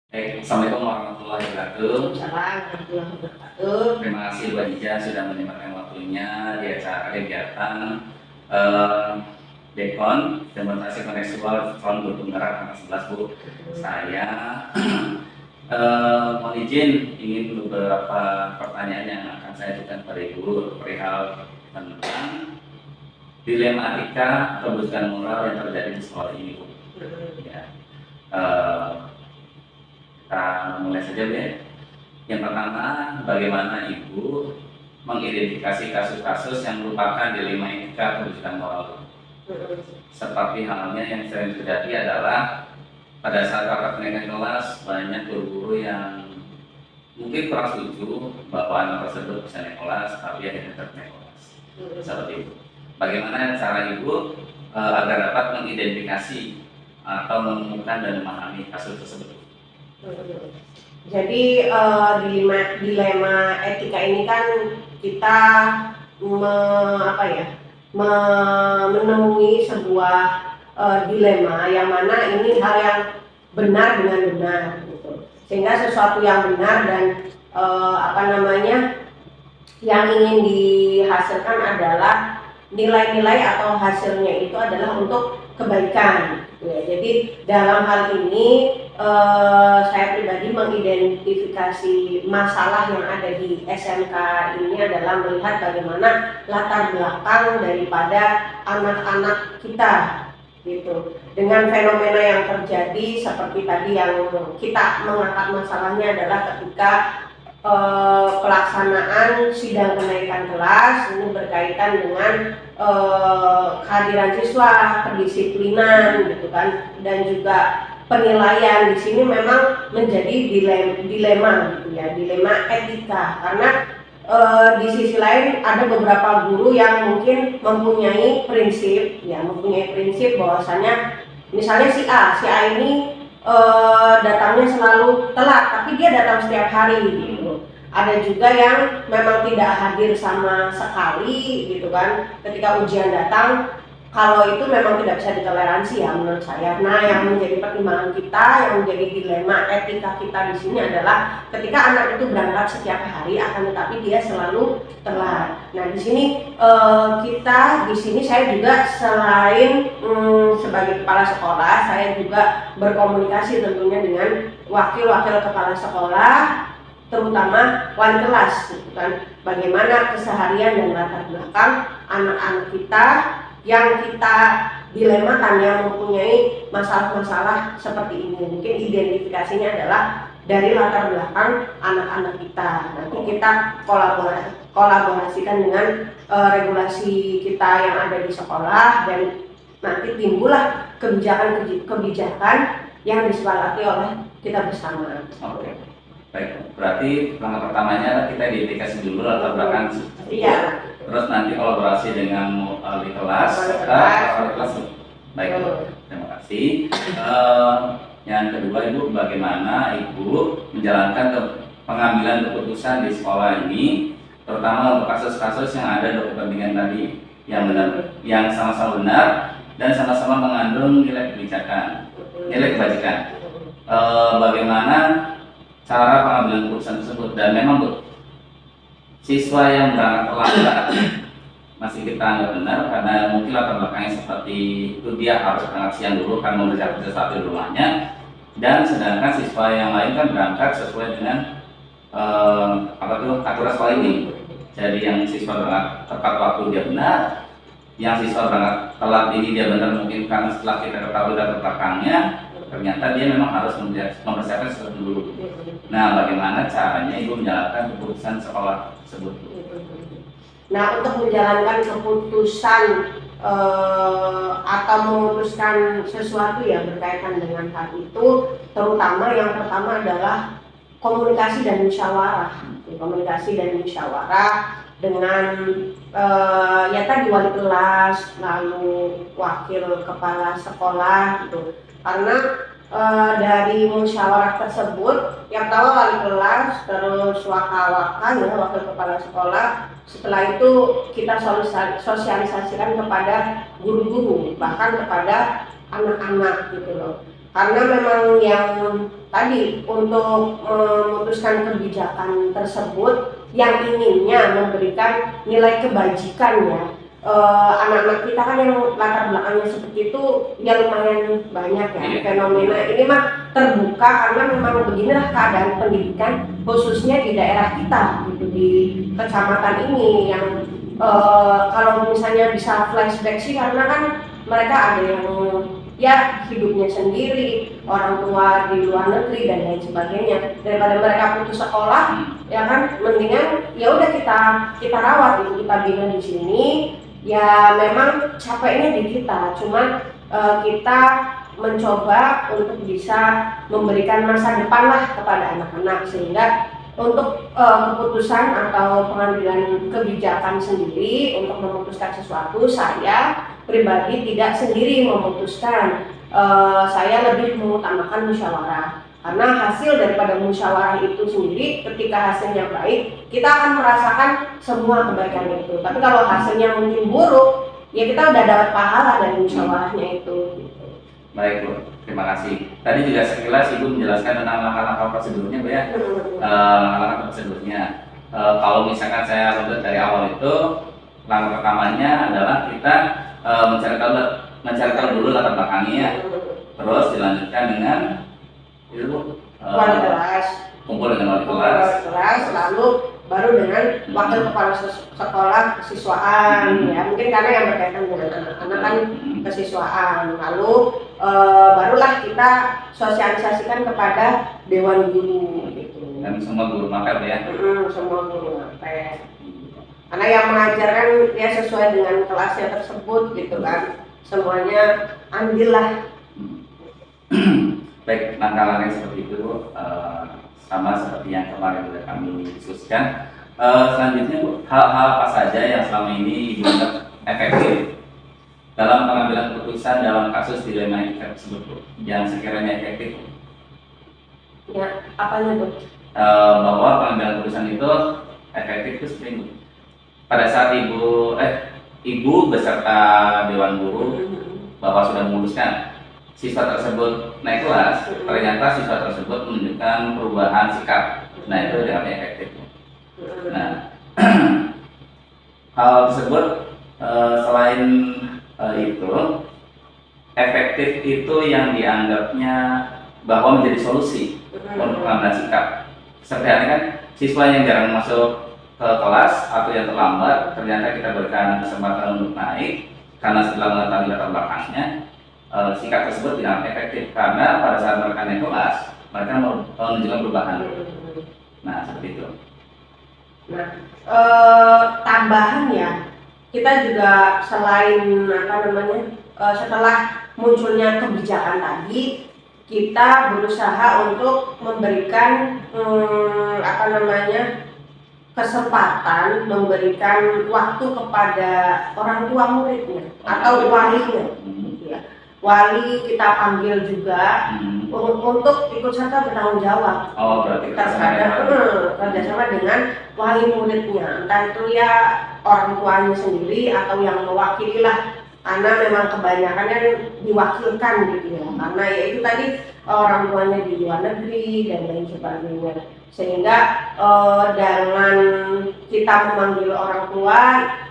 Assalamualaikum warahmatullahi wabarakatuh. Waalaikumsalam warahmatullahi wabarakatuh. Terima kasih Mbak Ija sudah menyempatkan waktunya di acara kegiatan eh, Dekon Demonstrasi Kontekstual tahun Tunggaran tanggal 11 Bu. Saya mohon izin ingin beberapa pertanyaan yang akan saya ajukan pada Ibu perihal tentang dilema etika atau bukan moral yang terjadi di sekolah ini Bu. Ya. Kita mulai saja Bu ya. Yang pertama, bagaimana Ibu mengidentifikasi kasus-kasus yang merupakan dilema etika atau bukan moral? Seperti halnya yang sering terjadi adalah pada saat rapat kenaikan kelas banyak guru-guru yang mungkin kurang setuju bahwa anak tersebut bisa naik kelas tapi akhirnya tetap naik kelas. Seperti itu. Bagaimana cara Ibu agar dapat mengidentifikasi atau menemukan dan memahami kasus tersebut? Jadi dilema etika ini kan kita menemui sebuah dilema yang mana ini hal yang benar dengan benar gitu. Sehingga sesuatu yang benar dan yang ingin dihasilkan adalah nilai-nilai atau hasilnya itu adalah untuk kebaikan gitu ya. Jadi dalam hal ini saya pribadi mengidentifikasi masalah yang ada di SMK ini adalah melihat bagaimana latar belakang daripada anak-anak kita gitu. Dengan fenomena yang terjadi seperti tadi yang kita mengangkat masalahnya adalah ketika pelaksanaan sidang kenaikan kelas ini berkaitan dengan kehadiran siswa, kedisiplinan gitu kan, dan juga penilaian. Di sini memang menjadi dilema gitu ya, dilema etika karena di sisi lain ada beberapa guru yang mungkin mempunyai prinsip bahwasanya misalnya si A ini datangnya selalu telat tapi dia datang setiap hari gitu. Ada juga yang memang tidak hadir sama sekali gitu kan ketika ujian datang. Kalau itu memang tidak bisa ditoleransi ya menurut saya. Nah, yang menjadi pertimbangan kita, yang menjadi dilema etika kita di sini adalah ketika anak itu berangkat setiap hari, akan tetapi dia selalu telat. Nah, di sini saya juga selain sebagai kepala sekolah, saya juga berkomunikasi tentunya dengan wakil-wakil kepala sekolah, terutama wali kelas, gitu kan. Bagaimana keseharian dan latar belakang anak-anak kita yang kita dilemakan, yang mempunyai masalah-masasalah seperti ini. Mungkin identifikasinya adalah dari latar belakang anak-anak kita. Nanti kita kolaborasikan dengan regulasi kita yang ada di sekolah, dan nanti timbullah kebijakan yang disepakati oleh kita bersama. Oke. Baik, berarti langkah pertamanya kita identifikasi dulu latar belakang. Iya. Terus nanti kolaborasi dengan wali kelas. Baik, terima kasih. Yang kedua, Ibu, bagaimana Ibu menjalankan pengambilan keputusan di sekolah ini, terutama untuk kasus-kasus yang ada dari kepentingan tadi yang benar, yang sama-sama benar dan sama-sama mengandung nilai kebijakan, nilai kebajikan. Bagaimana cara pengambilan keputusan tersebut? Dan memang Bu, siswa yang berangkat telat masih kita anggap benar karena mungkin latar belakangnya seperti itu, dia harus berangkat siang dulu kan mengerjakan sesuatu di rumahnya, dan sedangkan siswa yang lain kan berangkat sesuai dengan aturan sekolah ini. Jadi yang siswa berangkat tepat waktu dia benar, yang siswa berangkat telat ini dia benar mungkin karena setelah kita ketahui latar belakangnya ternyata dia memang harus mempersiapkan sesuatu dulu. Nah, bagaimana caranya Ibu menjalankan keputusan sekolah tersebut? Nah, untuk menjalankan keputusan atau memutuskan sesuatu yang berkaitan dengan hal itu, terutama yang pertama adalah komunikasi dan musyawarah. Komunikasi dan musyawarah dengan tadi wali kelas, lalu wakil kepala sekolah gitu. Karena dari musyawarah tersebut yang pertama wali kelas, terus wakil kepala sekolah. Setelah itu kita sosialisasikan kepada guru-guru, bahkan kepada anak-anak gitu loh. karena memang yang tadi untuk memutuskan kebijakan tersebut yang inginnya memberikan nilai kebajikan ya. Anak-anak kita kan yang latar belakangnya seperti itu ya lumayan banyak ya. Fenomena ini mah terbuka karena memang beginilah keadaan pendidikan khususnya di daerah kita gitu, di kecamatan ini yang kalau misalnya bisa flashback sih karena kan mereka ada yang ya hidupnya sendiri, orang tua di luar negeri dan lain sebagainya. Daripada mereka putus sekolah, ya kan mendingan ya udah kita rawat gitu, kita bina di sini. Ya memang capeknya di kita, cuman kita mencoba untuk bisa memberikan masa depan lah kepada anak-anak sehingga untuk keputusan atau pengambilan kebijakan sendiri untuk memutuskan sesuatu saya pribadi tidak sendiri memutuskan. Saya lebih mengutamakan musyawarah karena hasil daripada musyawarah itu sendiri ketika hasilnya baik kita akan merasakan semua kebaikan itu, tapi kalau hasilnya mungkin buruk ya kita udah dapat pahala dari musyawarahnya itu. Baik Bu, terima kasih. Tadi juga sekilas Ibu menjelaskan tentang langkah-langkah prosedurnya Bu ya. Langkah-langkah prosedurnya. Kalau misalkan saya runut dari awal itu, langkah pertamanya adalah kita mencari tahu dulu latar belakangnya, terus dilanjutkan dengan itu Wali kelas, kumpul dengan wali kelas, lalu baru dengan wakil kepala sekolah kesiswaan ya, mungkin karena yang berkaitan dengan anak-anak kan kesiswaan, lalu barulah kita sosialisasikan kepada dewan guru gitu. Dan semua guru mapel ya. Semua guru mapel. Karena yang mengajarkan ya sesuai dengan kelasnya tersebut gitu kan, semuanya ambil lah. Baik, langkah-langkah seperti itu sama seperti yang kemarin sudah kami diskusikan. Selanjutnya Bu, hal-hal apa saja yang selama ini dianggap efektif dalam pengambilan keputusan dalam kasus dilema tersebut Bu, yang sekiranya efektif? Ya, apanya Bu? Bahwa pengambilan keputusan itu efektif itu seperti itu. Pada saat ibu beserta dewan guru bahwa sudah memutuskan siswa tersebut naik kelas, ternyata siswa tersebut menunjukkan perubahan sikap. Nah itu dianggap efektif. Nah hal tersebut selain itu efektif itu yang dianggapnya bahwa menjadi solusi untuk pengambilan sikap. Seperti kan siswa yang jarang masuk ke kelas atau yang terlambat, ternyata kita berikan kesempatan untuk naik karena setelah mengetahui latar belakangnya. Sikap tersebut tidak efektif karena pada saat mereka naik kelas mereka menunjukkan perubahan. Nah seperti itu. Nah tambahan ya, kita juga selain setelah munculnya kebijakan tadi, kita berusaha untuk memberikan kesempatan, memberikan waktu kepada orang tua muridnya atau walinya. Wali kita panggil juga untuk ikut serta bertanggung jawab. Berarti kerjasama dengan wali muridnya, entah itu ya orang tuanya sendiri atau yang mewakili lah, karena memang kebanyakan kan diwakilkan gitu ya, karena ya itu tadi orang tuanya di luar negeri dan lain sebagainya, sehingga dengan kita memanggil orang tua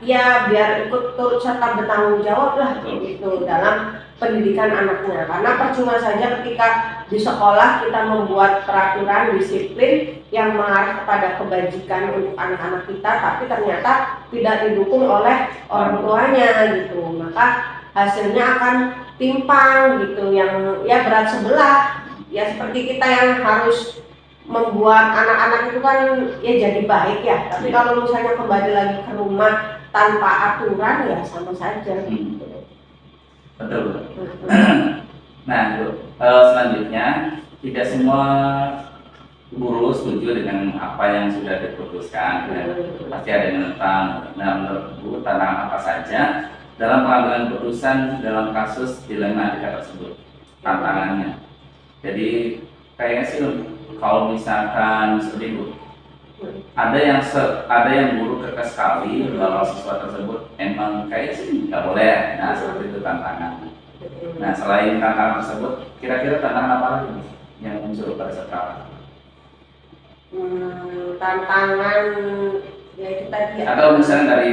ya biar ikut turut serta bertanggung jawab lah gitu dalam pendidikan anaknya, karena percuma saja ketika di sekolah kita membuat peraturan disiplin yang mengarah kepada kebajikan untuk anak-anak kita, tapi ternyata tidak didukung oleh orang tuanya gitu, maka hasilnya akan timpang gitu, yang ya berat sebelah. Ya seperti kita yang harus membuat anak-anak itu kan ya jadi baik ya, tapi kalau misalnya kembali lagi ke rumah tanpa aturan ya sama saja gitu. Betul. Nah, selanjutnya tidak semua guru setuju dengan apa yang sudah diputuskan. Pasti ada yang menentang. Nah, menurut Bu, tantangan apa saja dalam pengambilan keputusan dalam kasus dilema etika tersebut? Tantangannya. Jadi kayaknya sih kalau misalkan seperti itu, ada yang guru kekeh sekali bahwa siswa tersebut emang kayak sih nggak boleh. Nah seperti itu tantangan. Nah, selain tantangan tersebut, kira-kira tantangan apa lagi Bu, yang muncul pada saat rapat? Tantangan ya itu tadi ya. Atau misalnya dari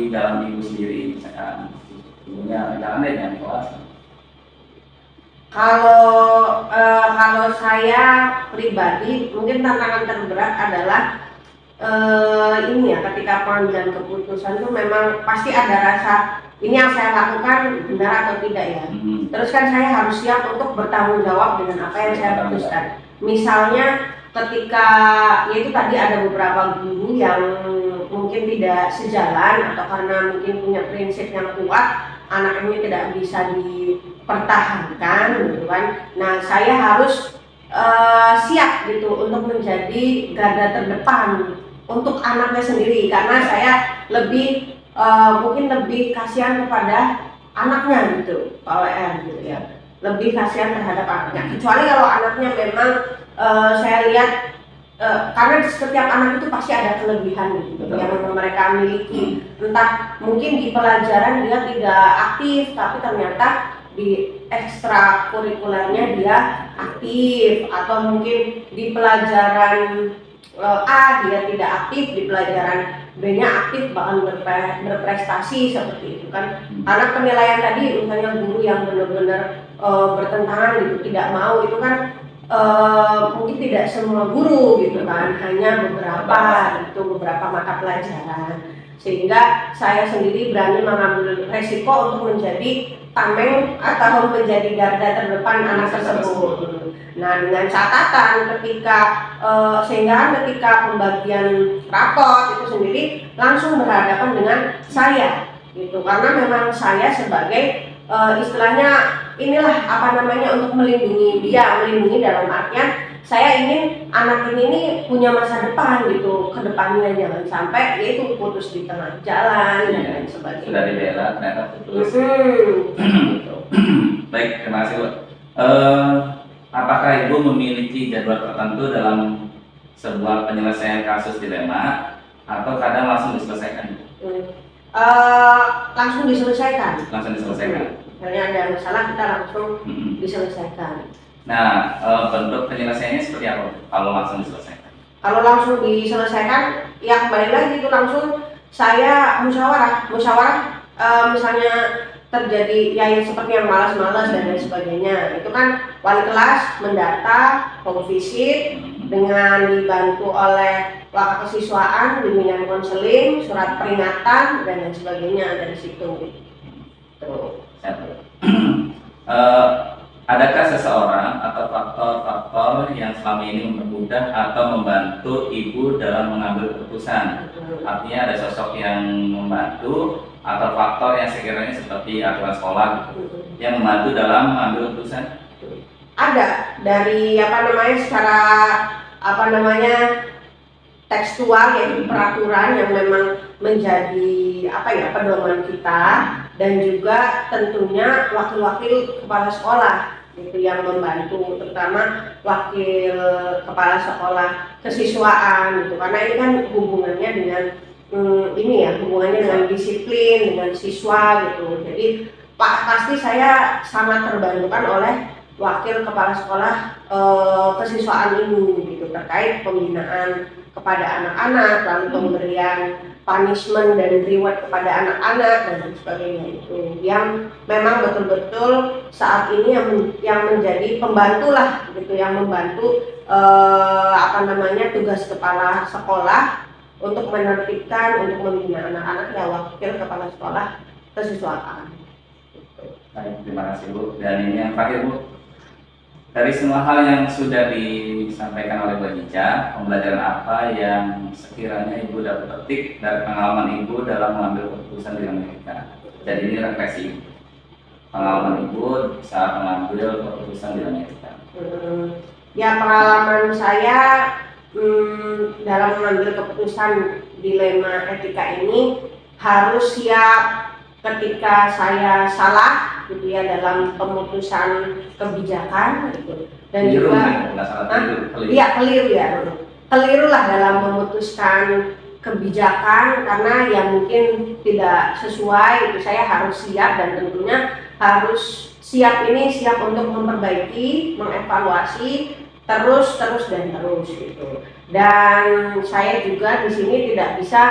dalam ibu sendiri, misalkan ibunya jangan deh jangan kelas. Kalau saya pribadi mungkin tantangan terberat adalah ini ya, ketika pengambilan keputusan itu memang pasti ada rasa ini yang saya lakukan benar atau tidak ya. Terus kan saya harus siap untuk bertanggung jawab dengan apa yang saya putuskan. Misalnya ketika ya itu tadi ada beberapa guru yang mungkin tidak sejalan atau karena mungkin punya prinsip yang kuat, anak ini tidak bisa dipertahankan gitu kan. Nah, saya harus siap gitu untuk menjadi garda terdepan untuk anaknya sendiri, karena saya lebih mungkin lebih kasihan kepada anaknya gitu, Pak WR gitu ya, lebih kasihan terhadap anaknya. Kecuali kalau anaknya memang saya lihat karena setiap anak itu pasti ada kelebihan gitu yang mereka miliki, entah mungkin di pelajaran dia tidak aktif tapi ternyata di ekstrakurikulernya dia aktif, atau mungkin di pelajaran A dia tidak aktif, di pelajaran B-nya aktif bahkan berprestasi seperti itu kan. Karena penilaian tadi misalnya guru yang benar-benar bertentangan gitu, tidak mau, itu kan mungkin tidak semua guru gitu kan, hanya beberapa mata pelajaran, sehingga saya sendiri berani mengambil resiko untuk menjadi tameng atau menjadi garda terdepan anak tersebut. Nah, dengan catatan sehingga ketika pembagian rapot itu sendiri langsung berhadapan dengan saya gitu, karena memang saya sebagai istilahnya inilah untuk melindungi dalam artian saya ingin anak ini punya masa depan gitu, kedepannya jangan sampai yaitu putus di tengah jalan dan lain sebagainya. Sudah dibela ternyata putus. Gitu. Baik, terima kasih Bu. Apakah Ibu memiliki jadwal tertentu dalam sebuah penyelesaian kasus dilema atau kadang langsung diselesaikan? Langsung diselesaikan. Langsung diselesaikan. Misalnya ada masalah kita langsung diselesaikan. Nah, bentuk penyelesaiannya seperti apa kalau langsung diselesaikan? Kalau langsung diselesaikan, ya kembali lagi itu langsung saya musyawarah. Misalnya terjadi ya seperti yang malas-malas dan lain sebagainya, itu kan wali kelas mendata, home visit dengan dibantu oleh wakil kesiswaan, bimbingan konseling, surat peringatan dan lain sebagainya dari situ. Tuh. Adakah seseorang atau faktor-faktor yang selama ini mempermudah atau membantu Ibu dalam mengambil keputusan? Artinya ada sosok yang membantu atau faktor yang sekiranya seperti aturan sekolah yang membantu dalam mengambil keputusan? Ada, dari secara tekstual, yaitu peraturan yang memang menjadi pedoman kita, dan juga tentunya wakil-wakil kepala sekolah itu yang membantu, terutama wakil kepala sekolah kesiswaan gitu, karena ini kan hubungannya dengan dengan disiplin, dengan siswa gitu. Jadi pasti saya sangat terbantukan oleh wakil kepala sekolah kesiswaan ini gitu, terkait pembinaan kepada anak-anak, lalu pemberian punishment dan reward kepada anak-anak dan sebagainya, itu yang memang betul-betul saat ini yang menjadi pembantu lah gitu, yang membantu tugas kepala sekolah untuk menertibkan, untuk membina anak-anak ya wakil kepala sekolah kesiswaan. Baik, terima kasih Bu. Dan ini yang terakhir Bu, dari semua hal yang sudah disampaikan oleh Bu Ica, pembelajaran apa yang sekiranya Ibu dapat petik dari pengalaman Ibu dalam mengambil keputusan di Amerika? Jadi ini refleksi pengalaman Ibu saat mengambil keputusan di Amerika. Ya, pengalaman saya dalam mengambil keputusan dilema etika ini harus siap ketika saya salah gitu ya dalam pemutusan kebijakan gitu, dan keliru lah dalam memutuskan kebijakan, karena ya mungkin tidak sesuai itu, saya harus siap dan tentunya harus siap untuk memperbaiki, mengevaluasi terus gitu. Dan saya juga di sini tidak bisa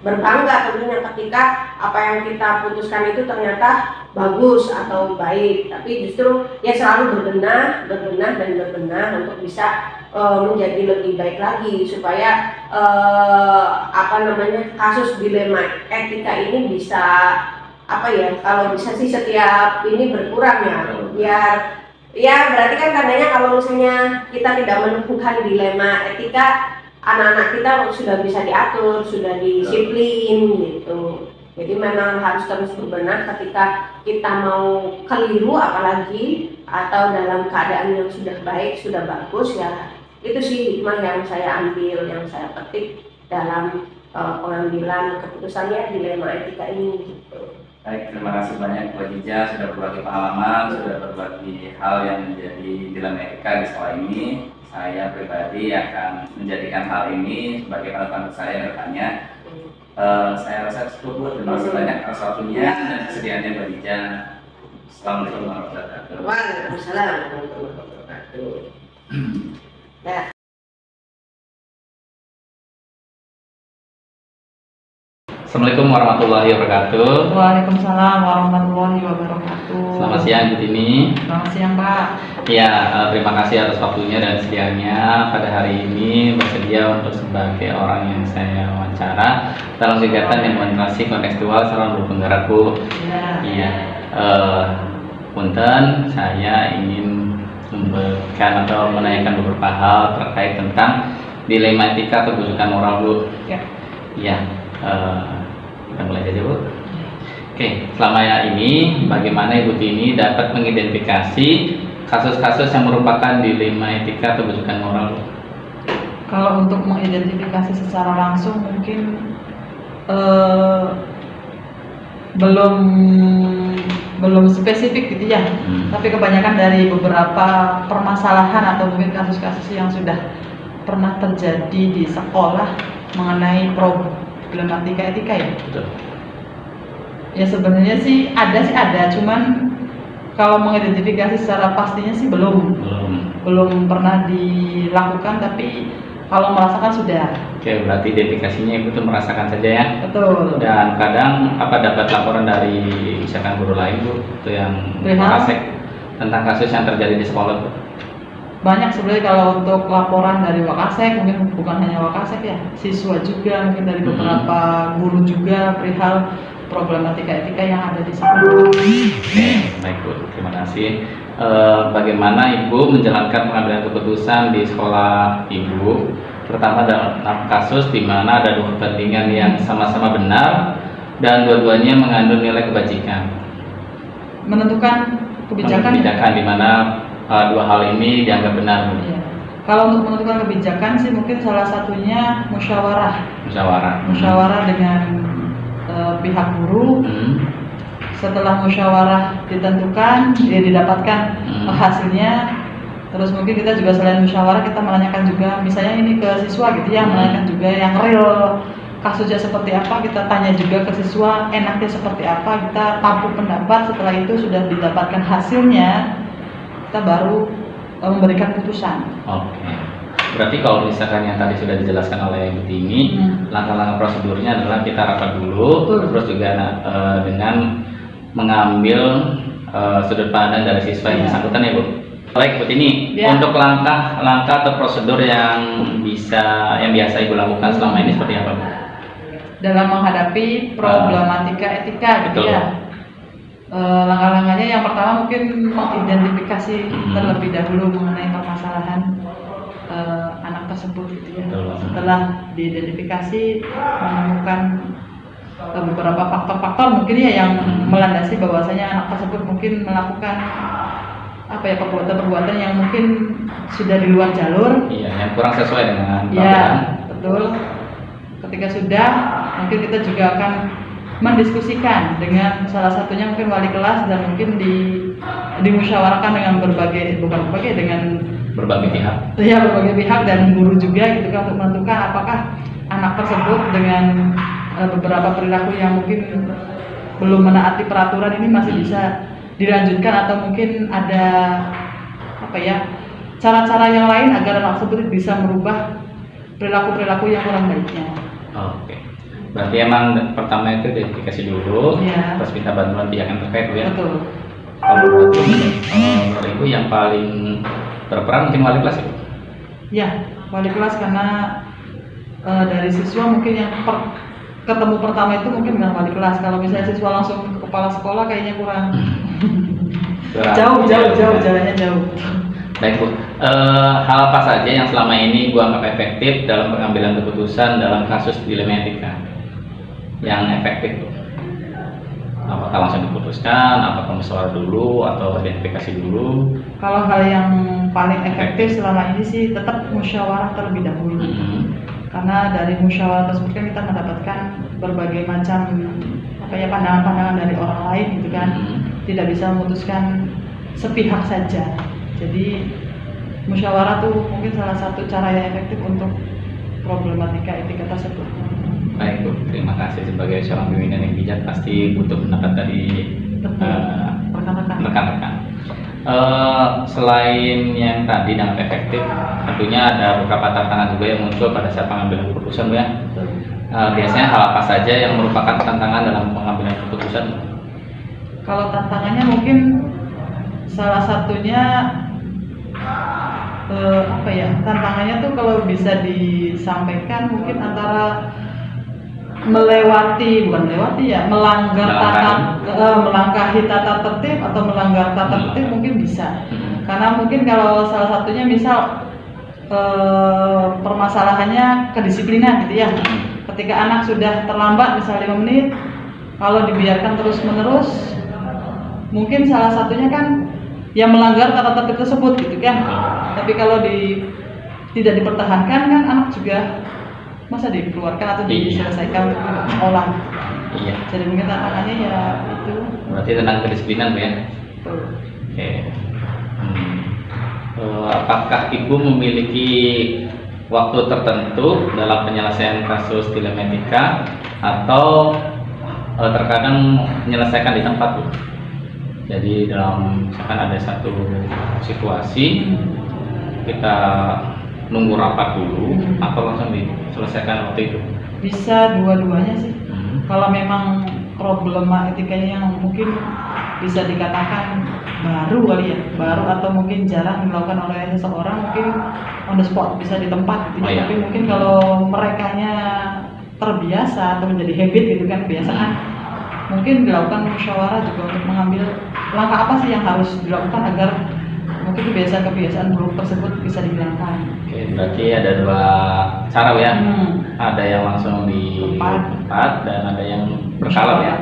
berbangga tentunya ketika apa yang kita putuskan itu ternyata bagus atau baik, tapi justru ya selalu berbenah untuk bisa menjadi lebih baik lagi supaya kasus dilema etika ini bisa kalau bisa sih setiap ini berkurang ya, biar berarti kan tandanya kalau misalnya kita tidak menemukan dilema etika, anak-anak kita sudah bisa diatur, sudah disiplin gitu. Jadi memang harus terus berbenah ketika kita mau keliru apalagi atau dalam keadaan yang sudah baik, sudah bagus ya. Itu sih hikmah yang saya ambil, yang saya petik dalam pengambilan keputusannya dilema etika ini gitu. Baik, terima kasih banyak Bu Jija sudah berbagi pengalaman, sudah berbagi hal yang menjadi dilema etika di sekolah ini. Saya pribadi akan menjadikan hal ini sebagai panutan saya ke depannya. Saya rasa cukup Bu, terima kasih banyak atas waktunya dan kesediaannya Bu Jija. Assalamualaikum warahmatullahi wabarakatuh. Waalaikumsalam warahmatullahi wabarakatuh. Ya. Assalamualaikum warahmatullahi wabarakatuh. Waalaikumsalam warahmatullahi wabarakatuh. Selamat siang Bu Tini. Selamat siang Pak. Ya, terima kasih atas waktunya dan sedianya pada hari ini bersedia untuk sebagai orang yang saya wawancara dalam kegiatan demonstrasi kontekstual secara penggerak Bu. Iya. Punten, saya ingin memberikan atau menanyakan beberapa hal terkait tentang dilema etika atau kebusukan moral Bu. Ya. Iya. Kita mulai saja Bu. Oke, selama ini bagaimana Ibu Tini dapat mengidentifikasi kasus-kasus yang merupakan dilema etika atau kebusukan moral? Kalau untuk mengidentifikasi secara langsung mungkin belum spesifik gitu ya. Tapi kebanyakan dari beberapa permasalahan atau mungkin kasus-kasus yang sudah pernah terjadi di sekolah mengenai problematika etika ya. Betul. Ya sebenarnya sih ada, cuman kalau mengidentifikasi secara pastinya sih belum pernah dilakukan, tapi kalau merasakan sudah. Oke, berarti identifikasinya itu merasakan saja ya. Betul. Dan kadang dapat laporan dari misalkan guru lain Bu, itu yang Wakasek tentang kasus yang terjadi di sekolah Bu. Banyak sebenarnya kalau untuk laporan dari Wakasek, mungkin bukan hanya Wakasek ya, siswa juga, mungkin dari beberapa guru juga perihal problematika etika yang ada di sekolah. Oke, baik Bu, terima kasih. Bagaimana Ibu menjalankan pengambilan keputusan di sekolah Ibu, terutama dalam kasus di mana ada dua kepentingan yang sama-sama benar dan dua-duanya mengandung nilai kebajikan? Menentukan kebijakan di mana dua hal ini dianggap benar. Ya. Kalau untuk menentukan kebijakan sih mungkin salah satunya musyawarah dengan pihak guru. Setelah musyawarah ditentukan, didapatkan hasilnya, terus mungkin kita juga selain musyawarah kita menanyakan juga misalnya ini ke siswa gitu ya, menanyakan juga yang real kasusnya seperti apa, kita tanya juga ke siswa enaknya seperti apa, kita tampung pendapat. Setelah itu sudah didapatkan hasilnya, kita baru memberikan putusan. Oke. Berarti kalau misalkan yang tadi sudah dijelaskan oleh Ibu Tini, langkah-langkah prosedurnya adalah kita rapat dulu, terus juga dengan mengambil sudut pandang dari siswa yang bersangkutan ya Bu. Baik Bu Tini, untuk langkah-langkah atau prosedur yang biasa Ibu lakukan selama ini seperti apa Bu? Dalam menghadapi problematika etika gitu ya. Langkah-langkahnya yang pertama mungkin mengidentifikasi terlebih dahulu mengenai permasalahan anak tersebut gitu ya. Setelah diidentifikasi, menemukan beberapa faktor-faktor mungkin ya yang melandasi bahwasanya anak tersebut mungkin melakukan perbuatan-perbuatan yang mungkin sudah di luar jalur. Iya, yang kurang sesuai dengan ya, betul. Ketika sudah, mungkin kita juga akan mendiskusikan dengan salah satunya mungkin wali kelas dan mungkin dimusyawarahkan dengan berbagai pihak. Ya, berbagai pihak dan guru juga gitu kan, untuk menentukan apakah anak tersebut dengan beberapa perilaku yang mungkin belum menaati peraturan ini masih bisa dilanjutkan atau mungkin ada apa ya cara-cara yang lain agar anak tersebut bisa merubah perilaku-perilaku yang kurang baiknya. Oke. Berarti emang pertama itu identifikasi dulu, Iya. terus minta bantuan pihak yang terkait Bu, ya. Betul. Kalau berarti menurut Ibu yang paling berperan mungkin wali kelas, Ibu? Ya, wali kelas karena dari siswa mungkin yang ketemu pertama itu mungkin dengan wali kelas. Kalau misalnya siswa langsung ke kepala sekolah kayaknya kurang jauh, jalannya jauh. Baik Bu, hal apa saja yang selama ini Bu anggap efektif dalam pengambilan keputusan dalam kasus dilematika? Yang efektif Bu? Apakah langsung diputuskan, apakah musyawarah dulu, atau identifikasi dulu? Kalau hal yang paling efektif selama ini sih tetap musyawarah terlebih dahulu. Karena dari musyawarah tersebut kan kita mendapatkan berbagai macam pandangan-pandangan dari orang lain gitu kan. Tidak bisa memutuskan sepihak saja. Jadi musyawarah tuh mungkin salah satu cara yang efektif untuk problematika etika tersebut. Baik Bu, terima kasih sebagai seorang pimpinan yang bijak pasti butuh pendapat dari rekan-rekan. Selain yang tadi dengan efektif, tentunya ada beberapa tantangan juga yang muncul pada saat pengambilan keputusan Bu, ya. Biasanya hal apa saja yang merupakan tantangan dalam pengambilan keputusan? Kalau tantangannya mungkin salah satunya tantangannya tuh kalau bisa disampaikan mungkin antara melangkahi tata tertib atau melanggar tata tertib mungkin bisa. Karena mungkin kalau salah satunya misal permasalahannya kedisiplinan gitu ya. Ketika anak sudah terlambat misal 5 menit, kalau dibiarkan terus-menerus mungkin salah satunya kan yang melanggar tata tertib tersebut gitu kan. Tapi kalau tidak dipertahankan kan anak juga masa dikeluarkan atau diselesaikan sekolah. Iya. Jadi mungkin tantangannya ya itu. Berarti tentang kedisiplinan Bu, ya. Betul. Oke. Apakah Ibu memiliki waktu tertentu dalam penyelesaian kasus dilematika atau terkadang menyelesaikan di tempat Bu? Jadi dalam misalkan ada satu situasi kita nunggu rapat dulu atau langsung diselesaikan waktu itu? Bisa dua-duanya sih. Kalau memang problema etikanya yang mungkin bisa dikatakan baru kali ya, baru atau mungkin jarang dilakukan oleh seseorang, mungkin on the spot bisa di tempat gitu. Tapi mungkin kalau merekanya terbiasa atau menjadi habit gitu kan, kebiasaan, mungkin dilakukan musyawarah juga untuk mengambil langkah apa sih yang harus dilakukan agar mungkin kebiasaan-kebiasaan buruk tersebut bisa dihilangkan. Oke, berarti ada dua cara ya. Ada yang langsung di tempat dan ada yang berkala ya.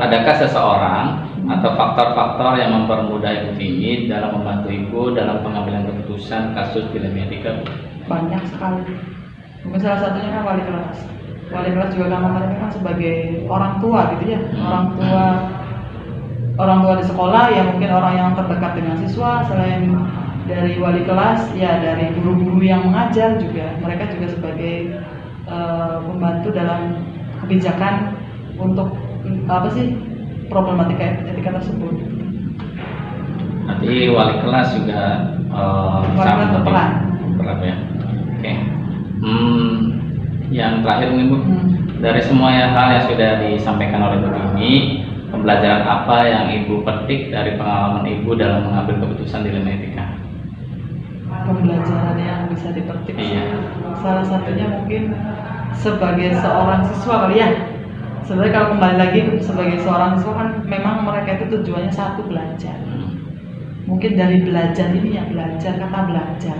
Adakah seseorang atau faktor-faktor yang mempermudah Ibu Tini dalam membantu Ibu dalam pengambilan keputusan kasus dilematika? Banyak sekali. Mungkin salah satunya kan wali kelas. Wali kelas juga kan mereka kan sebagai orang tua gitu ya, orang tua di sekolah ya, mungkin orang yang terdekat dengan siswa. Selain dari wali kelas ya dari guru-guru yang mengajar juga, mereka juga sebagai pembantu dalam kebijakan untuk problematika etika tersebut. Nanti wali kelas juga Wali kelas berperan ya. Oke. Yang terakhir mungkin Bu, dari semua hal yang sudah disampaikan oleh Bu Tini, pembelajaran apa yang Ibu petik dari pengalaman Ibu dalam mengambil keputusan dilematika? Pembelajaran yang bisa dipetik, salah satunya mungkin sebagai seorang siswa kali ya. Sebenarnya kalau kembali lagi sebagai seorang siswa kan memang mereka itu tujuannya satu, belajar. Mungkin dari belajar ini ya, kata belajar.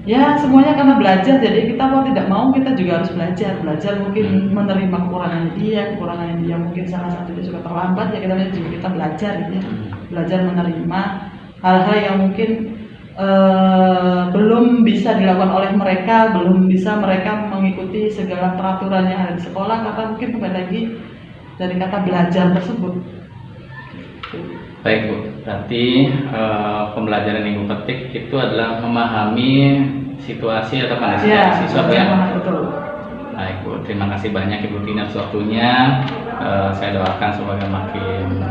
Ya semuanya karena belajar, jadi kita mau tidak mau kita juga harus belajar mungkin menerima kekurangannya dia mungkin salah satunya juga terlambat ya, kita belajar gitu ya, belajar menerima hal-hal yang mungkin belum bisa dilakukan oleh mereka, belum bisa mereka mengikuti segala peraturan yang ada di sekolah karena mungkin kembali lagi dari kata belajar tersebut. Baik Bu, berarti pembelajaran yang Ibu petik itu adalah memahami situasi atau kondisi siswa ya. Betul. Baik Bu, terima kasih banyak Ibu Tina atas waktunya. Saya doakan semoga makin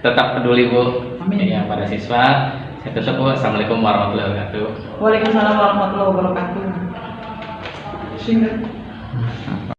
tetap peduli Bu. Amin. Ya, pada siswa. Saya tutup Bu. Assalamualaikum warahmatullahi wabarakatuh. Waalaikumsalam warahmatullahi wabarakatuh. Singkat.